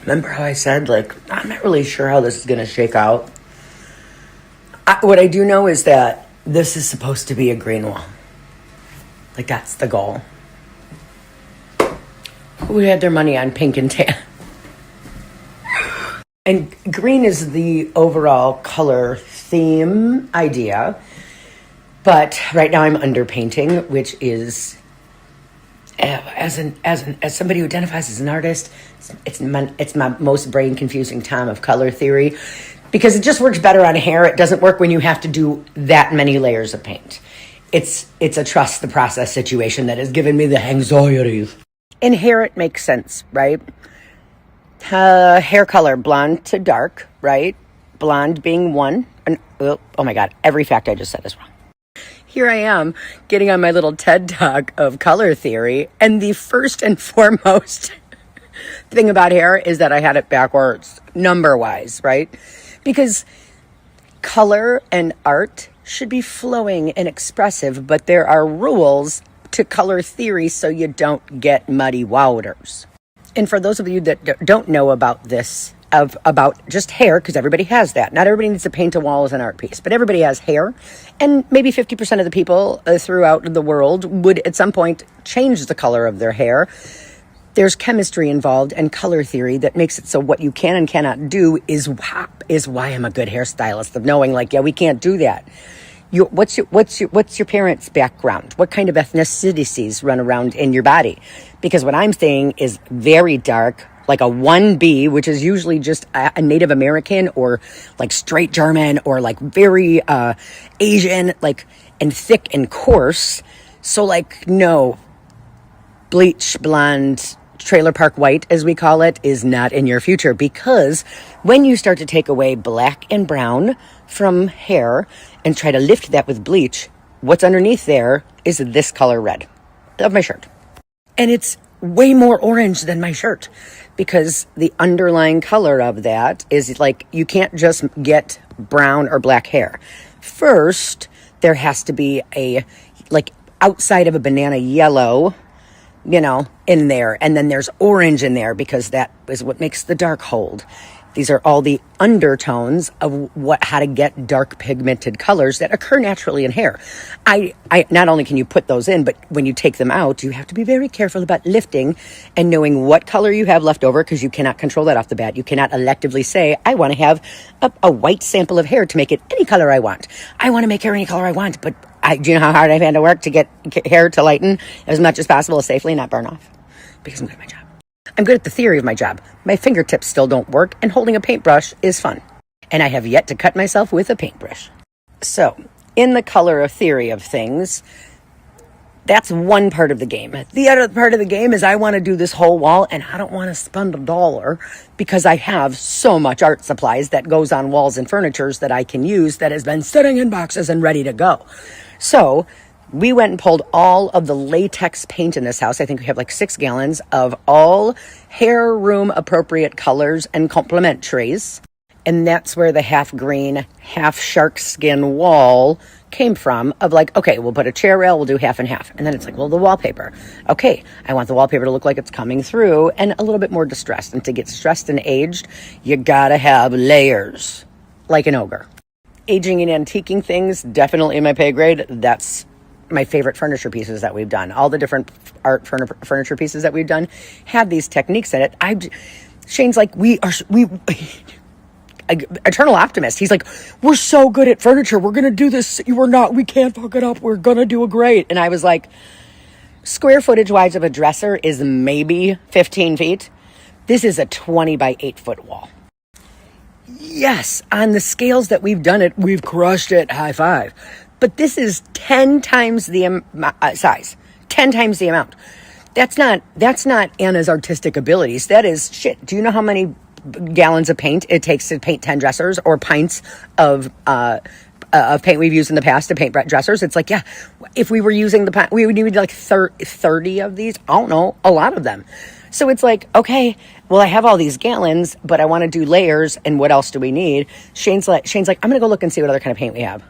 Remember how I said, like, I'm not really sure how this is going to shake out? What I do know is that this is supposed to be a green wall. Like, that's the goal. Who had their money on pink and tan? And green is the overall color theme idea. But right now I'm underpainting, which is, as somebody who identifies as an artist, it's my most brain confusing time of color theory, because it just works better on hair. It doesn't work when you have to do that many layers of paint. It's a trust the process situation that has given me the anxieties. In hair, it makes sense, right? Hair color, blonde to dark, right? Blonde being one. Oh my God, every fact I just said is wrong. Here I am getting on my little TED Talk of color theory. And the first and foremost thing about hair is that I had it backwards, number-wise, right? Because color and art should be flowing and expressive, but there are rules to color theory so you don't get muddy waters. And for those of you that don't know about this, about just hair, because everybody has that. Not everybody needs to paint a wall as an art piece, but everybody has hair. And maybe 50% of the people throughout the world would at some point change the color of their hair. There's chemistry involved and color theory that makes it so what you can and cannot do is why I'm a good hairstylist, of knowing, like, yeah, we can't do that. What's your parents' background? What kind of ethnicities run around in your body? Because what I'm saying is very dark, like a 1B, which is usually just a Native American or like straight German or like very Asian, like, and thick and coarse. So like, no, bleach, blonde, trailer park white, as we call it, is not in your future, because when you start to take away black and brown from hair and try to lift that with bleach, what's underneath there is this color red of my shirt. And it's way more orange than my shirt, because the underlying color of that is like, you can't just get brown or black hair. First, there has to be a, like, outside of a banana yellow, in there. And then there's orange in there, because that is what makes the dark hold. These are all the undertones of how to get dark pigmented colors that occur naturally in hair. I not only can you put those in, but when you take them out, you have to be very careful about lifting and knowing what color you have left over, because you cannot control that off the bat. You cannot electively say, I want to have a white sample of hair to make it any color I want. I want to make hair any color I want, but do you know how hard I've had to work to get hair to lighten as much as possible, safely, not burn off? Because I'm good at my job. I'm good at the theory of my job. My fingertips still don't work, and holding a paintbrush is fun. And I have yet to cut myself with a paintbrush. So, in the color theory of things, that's one part of the game. The other part of the game is I want to do this whole wall, and I don't want to spend $1 because I have so much art supplies that goes on walls and furnitures that I can use that has been sitting in boxes and ready to go. So we went and pulled all of the latex paint in this house. I think we have like 6 gallons of all hair room appropriate colors and complementaries. And that's where the half green, half shark skin wall came from, of like, okay, we'll put a chair rail, we'll do half and half. And then it's like, well, the wallpaper. Okay, I want the wallpaper to look like it's coming through and a little bit more distressed. And to get stressed and aged, you gotta have layers, like an ogre. Aging and antiquing things, definitely in my pay grade. That's my favorite furniture pieces that we've done. All the different art furniture pieces that we've done have these techniques in it. Shane's like, we eternal optimist. He's like, we're so good at furniture. We're going to do this. We can't fuck it up. We're going to do a great. And I was like, square footage wise of a dresser is maybe 15 feet. This is a 20 by 8 foot wall. Yes, on the scales that we've done it, we've crushed it. High five. But this is 10 times the size, 10 times the amount. That's not Anna's artistic abilities. That is shit. Do you know how many gallons of paint it takes to paint 10 dressers, or pints of paint we've used in the past to paint dressers? It's like, yeah, if we were using the paint, we would need like 30 of these. I don't know, a lot of them. So it's like, okay, well, I have all these gallons, but I want to do layers, and what else do we need? Shane's like, I'm going to go look and see what other kind of paint we have.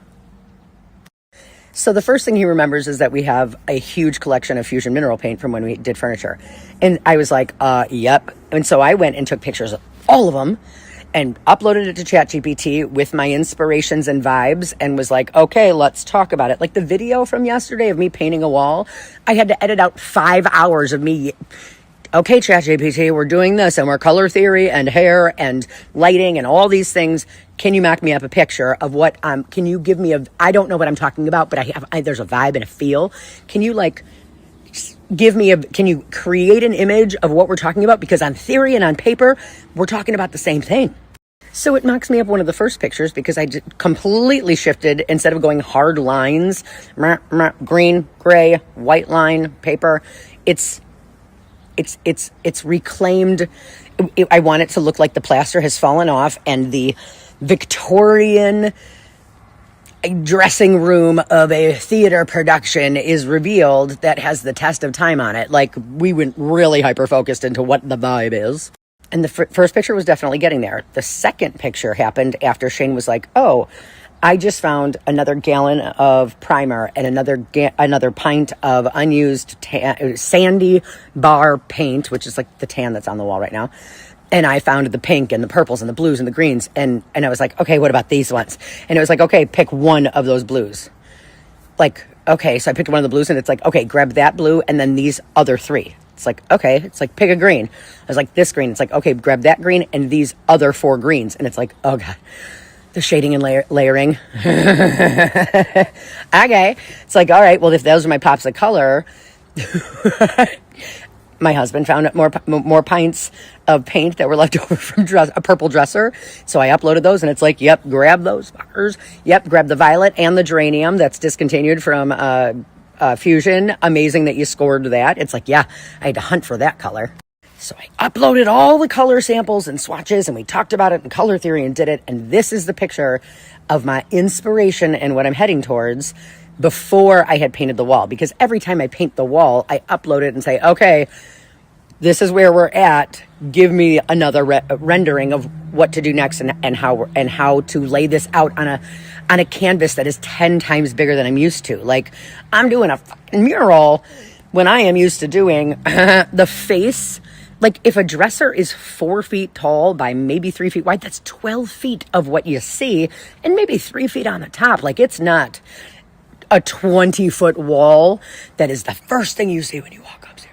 So the first thing he remembers is that we have a huge collection of Fusion mineral paint from when we did furniture. And I was like, yep. And so I went and took pictures of all of them and uploaded it to ChatGPT with my inspirations and vibes and was like, okay, let's talk about it. Like the video from yesterday of me painting a wall, I had to edit out 5 hours of me. Okay, ChatGPT, we're doing this and we're color theory and hair and lighting and all these things. Can you mock me up a picture of what, can you give me I don't know what I'm talking about, but there's a vibe and a feel. Can you can you create an image of what we're talking about? Because on theory and on paper, we're talking about the same thing. So it mocks me up one of the first pictures because I completely shifted. Instead of going hard lines, green, gray, white line, paper, it's reclaimed. I want it to look like the plaster has fallen off and the Victorian dressing room of a theater production is revealed that has the test of time on it. Like we went really hyper-focused into what the vibe is. And the first picture was definitely getting there. The second picture happened after Shane was like, oh, I just found another gallon of primer and another pint of unused sandy bar paint, which is like the tan that's on the wall right now. And I found the pink and the purples and the blues and the greens. And I was like, okay, what about these ones? And it was like, okay, pick one of those blues. Like, okay, so I picked one of the blues and it's like, okay, grab that blue and then these other three. It's like, okay, it's like, pick a green. I was like, this green. It's like, okay, grab that green and these other 4 greens. And it's like, oh God, the shading and layering. Okay. It's like, all right, well, if those are my pops of color, my husband found more pints of paint that were left over from a purple dresser. So I uploaded those and it's like, yep, grab those fuckers. Yep, grab the violet and the geranium that's discontinued from Fusion. Amazing that you scored that. It's like, yeah, I had to hunt for that color. So I uploaded all the color samples and swatches and we talked about it in color theory and did it. And this is the picture of my inspiration and what I'm heading towards before I had painted the wall. Because every time I paint the wall, I upload it and say, okay, this is where we're at. Give me another rendering of what to do next and how to lay this out on a canvas that is 10 times bigger than I'm used to. Like I'm doing a fucking mural when I am used to doing the face. Like if a dresser is 4 feet tall by maybe 3 feet wide, that's 12 feet of what you see and maybe 3 feet on the top. Like it's not a 20-foot wall that is the first thing you see when you walk upstairs.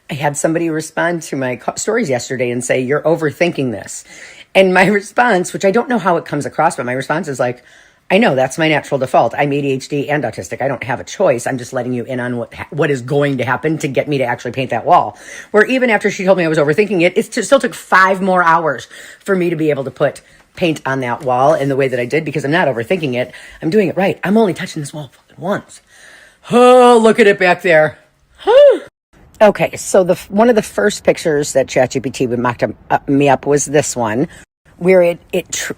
I had somebody respond to my stories yesterday and say, you're overthinking this. And my response, which I don't know how it comes across, but my response is like, I know that's my natural default. I'm ADHD and autistic. I don't have a choice. I'm just letting you in on what is going to happen to get me to actually paint that wall. Where even after she told me I was overthinking it, it still took 5 more hours for me to be able to put paint on that wall in the way that I did because I'm not overthinking it. I'm doing it right. I'm only touching this wall once. Oh, look at it back there. Okay, so one of the first pictures that ChatGPT mocked me up was this one, where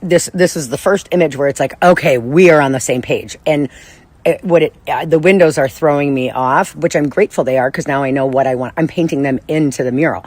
this is the first image where it's like, okay, we are on the same page, and the windows are throwing me off, which I'm grateful they are because now I know what I want. I'm painting them into the mural,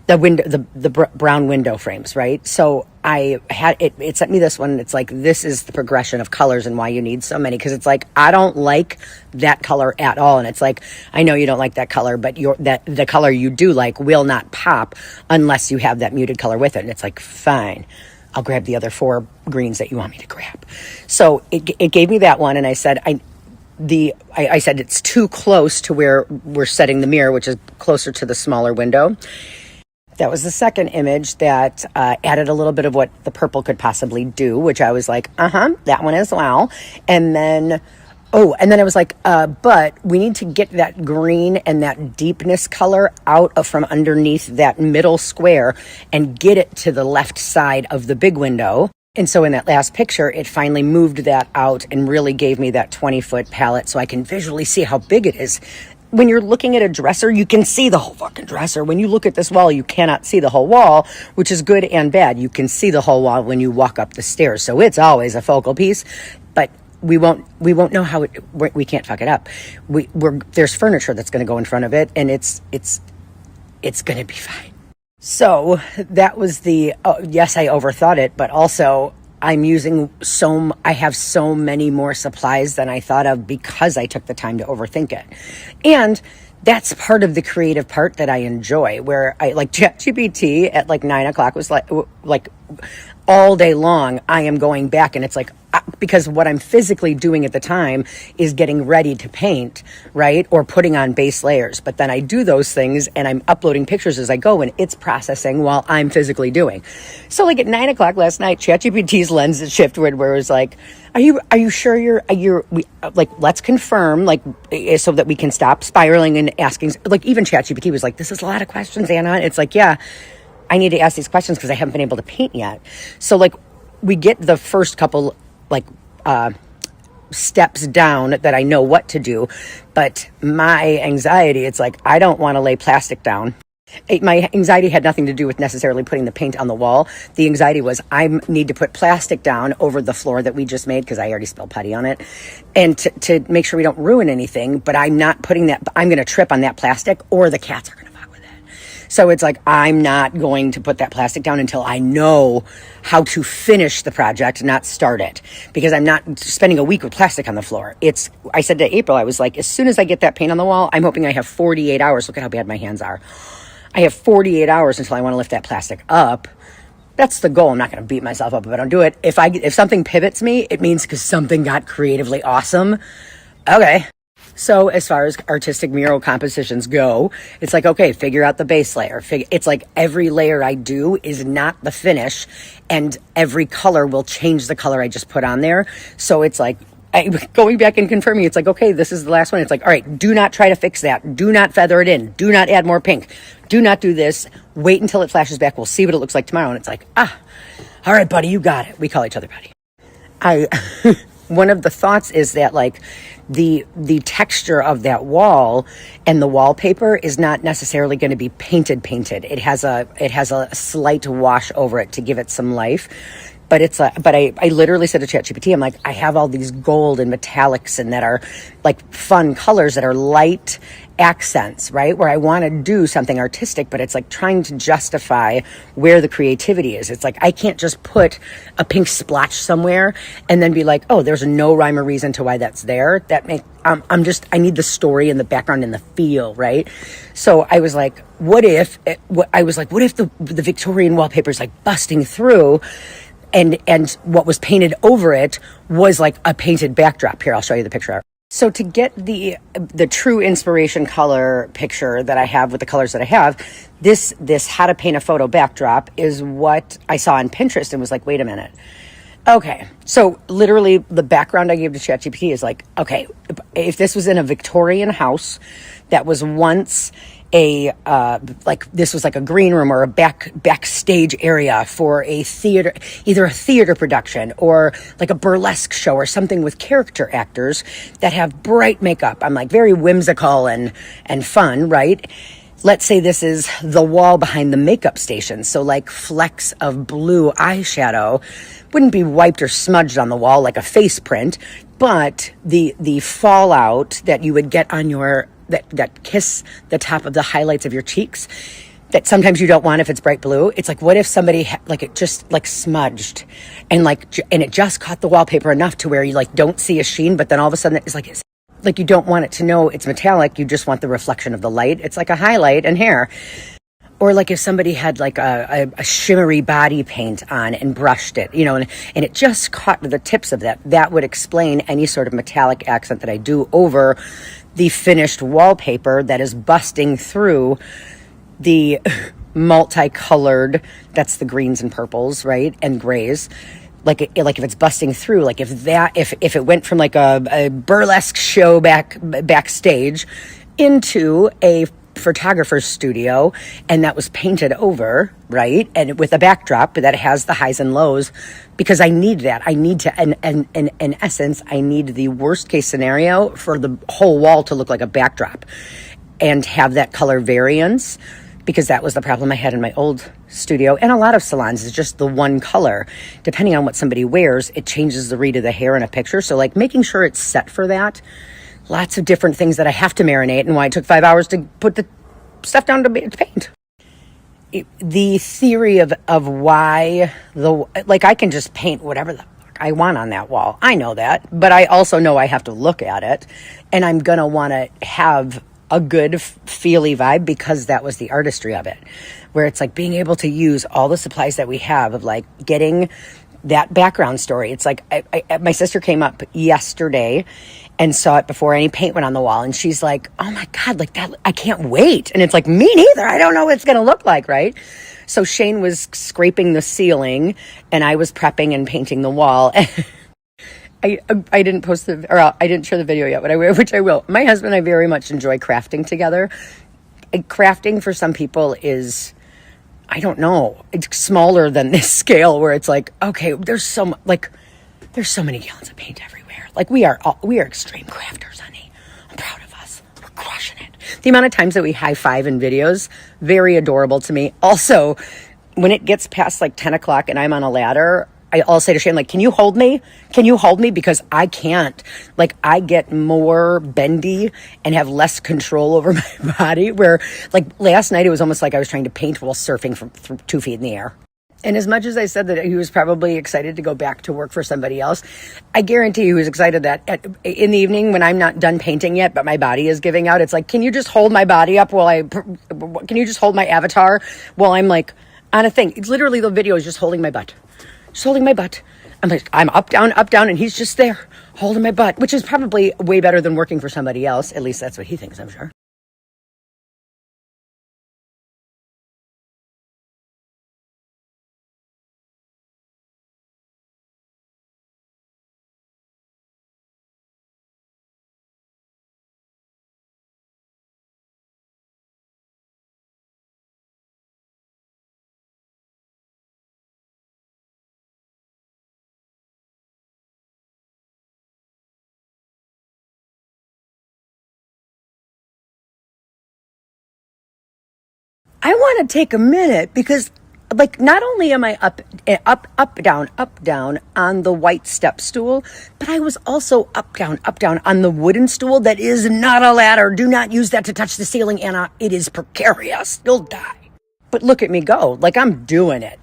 the brown window frames, right? So I had it sent me this one. It's like, this is the progression of colors and why you need so many. Cause it's like, I don't like that color at all. And it's like, I know you don't like that color, but the color you do like will not pop unless you have that muted color with it. And it's like, fine, I'll grab the other 4 greens that you want me to grab. So it gave me that one. And I said, I said, it's too close to where we're setting the mirror, which is closer to the smaller window. That was the second image that added a little bit of what the purple could possibly do, which I was like, that one as well. And then I was like, but we need to get that green and that deepness color out from underneath that middle square and get it to the left side of the big window. And so in that last picture, it finally moved that out and really gave me that 20-foot palette so I can visually see how big it is. When you're looking at a dresser, you can see the whole fucking dresser. When you look at this wall, you cannot see the whole wall, which is good and bad. You can see the whole wall when you walk up the stairs. So it's always a focal piece, but we won't know how we can't fuck it up. There's furniture that's going to go in front of it, and it's going to be fine. So that was yes, I overthought it, but also I have so many more supplies than I thought of because I took the time to overthink it. And that's part of the creative part that I enjoy, where I like ChatGPT at like 9 o'clock was like all day long. I am going back and it's like, because what I'm physically doing at the time is getting ready to paint, right? Or putting on base layers. But then I do those things and I'm uploading pictures as I go and it's processing while I'm physically doing. So like at 9 o'clock last night, ChatGPT's lens shifted where it was like, are you sure let's confirm, like, so that we can stop spiraling and asking, like even ChatGPT was like, this is a lot of questions, Anna. It's like, yeah, I need to ask these questions because I haven't been able to paint yet. So like we get the first couple like steps down that I know what to do, but my anxiety, it's like I don't want to lay plastic down. My anxiety had nothing to do with necessarily putting the paint on the wall. The anxiety was I need to put plastic down over the floor that we just made because I already spilled putty on it, and to make sure we don't ruin anything. But I'm not putting that. I'm going to trip on that plastic, or the cats are going to fuck with it. So it's like I'm not going to put that plastic down until I know how to finish the project, not start it, because I'm not spending a week with plastic on the floor. I said to April, I was like, as soon as I get that paint on the wall, I'm hoping I have 48 hours. Look at how bad my hands are. I have 48 hours until I want to lift that plastic up. That's the goal. I'm not going to beat myself up if I don't do it. If something pivots me, it means because something got creatively awesome. Okay. So as far as artistic mural compositions go, it's like, okay, figure out the base layer. It's like every layer I do is not the finish, and every color will change the color I just put on there. So it's like, going back and confirming, it's like, okay, this is the last one. It's like, all right, do not try to fix that. Do not feather it in. Do not add more pink. Do not do this. Wait until it flashes back. We'll see what it looks like tomorrow. And it's like, all right, buddy, you got it. We call each other buddy. One of the thoughts is that like the texture of that wall and the wallpaper is not necessarily going to be painted. It has a slight wash over it to give it some life. But I literally said to ChatGPT, I'm like, I have all these gold and metallics and that are like fun colors that are light accents, right? Where I want to do something artistic, but it's like trying to justify where the creativity is. It's like, I can't just put a pink splotch somewhere and then be like, oh, there's no rhyme or reason to why that's there. I need the story and the background and the feel, right? So I was like, what if the Victorian wallpaper is like busting through, and what was painted over it was like a painted backdrop. Here, I'll show you the picture. So to get the true inspiration color picture that I have with the colors that I have, this how to paint a photo backdrop is what I saw on Pinterest and was like, wait a minute. Okay, so literally the background I gave to ChatGPT is like, okay, if this was in a Victorian house that was once this was like a green room or a backstage area for a theater, either a theater production or like a burlesque show or something with character actors that have bright makeup. I'm like very whimsical and fun, right? Let's say this is the wall behind the makeup station. So like flecks of blue eyeshadow wouldn't be wiped or smudged on the wall like a face print, but the fallout that you would get on your that kiss the top of the highlights of your cheeks that sometimes you don't want if it's bright blue. It's like, what if somebody it just like smudged and it just caught the wallpaper enough to where you like don't see a sheen, but then all of a sudden it's like you don't want it to know it's metallic. You just want the reflection of the light. It's like a highlight and hair. Or like if somebody had like a shimmery body paint on and brushed it, and it just caught the tips of that would explain any sort of metallic accent that I do over the finished wallpaper that is busting through the multicolored, that's the greens and purples, right? And grays. Like if it's busting through, like if it went from like a burlesque show backstage into a photographer's studio and that was painted over, right? And with a backdrop that has the highs and lows, because I need that. I need to, and in essence, I need the worst case scenario for the whole wall to look like a backdrop and have that color variance, because that was the problem I had in my old studio and a lot of salons is just the one color. Depending on what somebody wears, it changes the read of the hair in a picture. So like making sure it's set for that. Lots of different things that I have to marinate and why it took 5 hours to put the stuff down to paint. the theory of why like I can just paint whatever the fuck I want on that wall. I know that, but I also know I have to look at it, and I'm gonna want to have a good feely vibe because that was the artistry of it, where it's like being able to use all the supplies that we have of like getting that background story. It's like my sister came up yesterday and saw it before any paint went on the wall, and she's like, oh my God, like that, I can't wait. And it's like, me neither. I don't know what it's going to look like, right? So Shane was scraping the ceiling and I was prepping and painting the wall. I didn't post I didn't share the video yet, but which I will. My husband and I very much enjoy crafting together. And crafting for some people is, I don't know, it's smaller than this scale where it's like, okay, there's so many gallons of paint everywhere. Like we are extreme crafters, honey. I'm proud of us. We're crushing it. The amount of times that we high five in videos, very adorable to me. Also, when it gets past like 10 o'clock and I'm on a ladder, I'll say to Shane, like, can you hold me? Can you hold me? Because I can't. Like, I get more bendy and have less control over my body, where like last night it was almost like I was trying to paint while surfing from 2 feet in the air. And as much as I said that he was probably excited to go back to work for somebody else, I guarantee he was excited that in the evening when I'm not done painting yet, but my body is giving out, it's like, can you just hold my body up can you just hold my avatar while I'm like on a thing? It's literally, the video is just holding my butt. Just holding my butt. I'm like, I'm up, down, and he's just there holding my butt, which is probably way better than working for somebody else. At least that's what he thinks, I'm sure. I want to take a minute because, like, not only am I up, down on the white step stool, but I was also up, down on the wooden stool that is not a ladder. Do not use that to touch the ceiling, Anna. It is precarious. You'll die. But look at me go. Like, I'm doing it.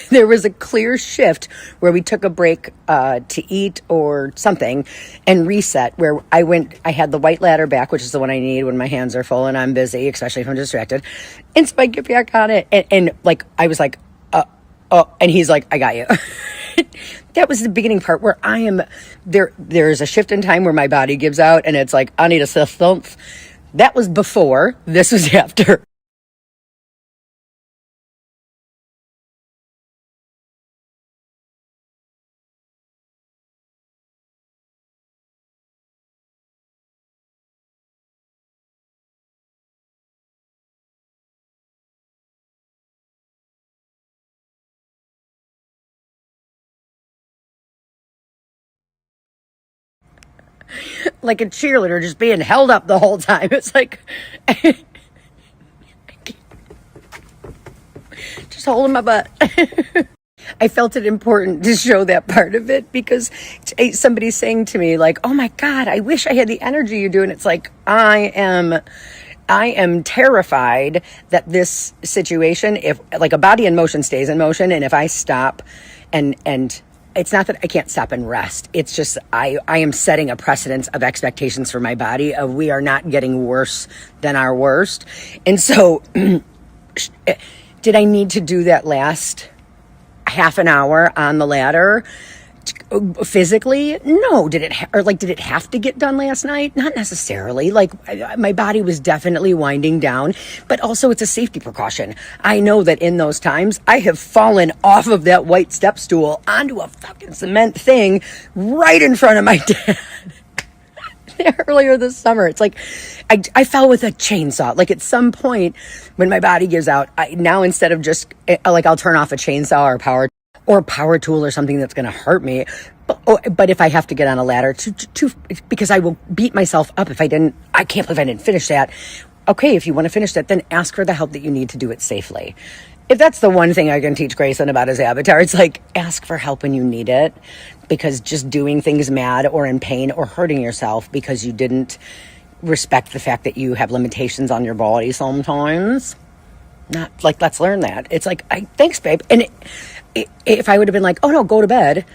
There was a clear shift where we took a break to eat or something and reset, where I had the white ladder back, which is the one I need when my hands are full and I'm busy, especially if I'm distracted. And so I get back on it. And like, I was like, and he's like, I got you. That was the beginning part where I am there. There's a shift in time where my body gives out and it's like, I need assistance. That was before. This was after. Like a cheerleader just being held up the whole time. It's like, just holding my butt. I felt it important to show that part of it because somebody's saying to me like, oh my God, I wish I had the energy you do. And it's like, I am terrified that this situation, if like a body in motion stays in motion, and if I stop and it's not that I can't stop and rest. It's just I am setting a precedence of expectations for my body of we are not getting worse than our worst. And so did I need to do that last half an hour on the ladder physically? No. Did it have to get done last night? Not necessarily. Like, my body was definitely winding down, but also it's a safety precaution. I know that in those times I have fallen off of that white step stool onto a fucking cement thing right in front of my dad. Earlier this summer, it's like I fell with a chainsaw. Like, at some point when my body gives out, now instead of just like, I'll turn off a chainsaw or power tool or something that's going to hurt me. But if I have to get on a ladder because I will beat myself up if I can't believe I didn't finish that. Okay, if you want to finish that, then ask for the help that you need to do it safely. If that's the one thing I can teach Grayson about his avatar, it's like, ask for help when you need it, because just doing things mad or in pain or hurting yourself because you didn't respect the fact that you have limitations on your body sometimes, Not like, let's learn that. It's like, thanks, babe. And if I would have been like, oh no, go to bed,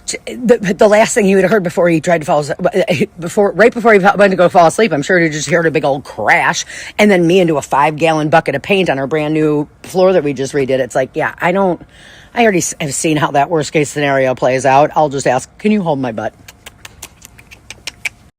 the last thing he would have heard before he tried to fall asleep, right before he went to go fall asleep, I'm sure he just heard a big old crash, and then me into a 5-gallon bucket of paint on our brand new floor that we just redid. It's like, yeah, I already have seen how that worst case scenario plays out. I'll just ask, can you hold my butt?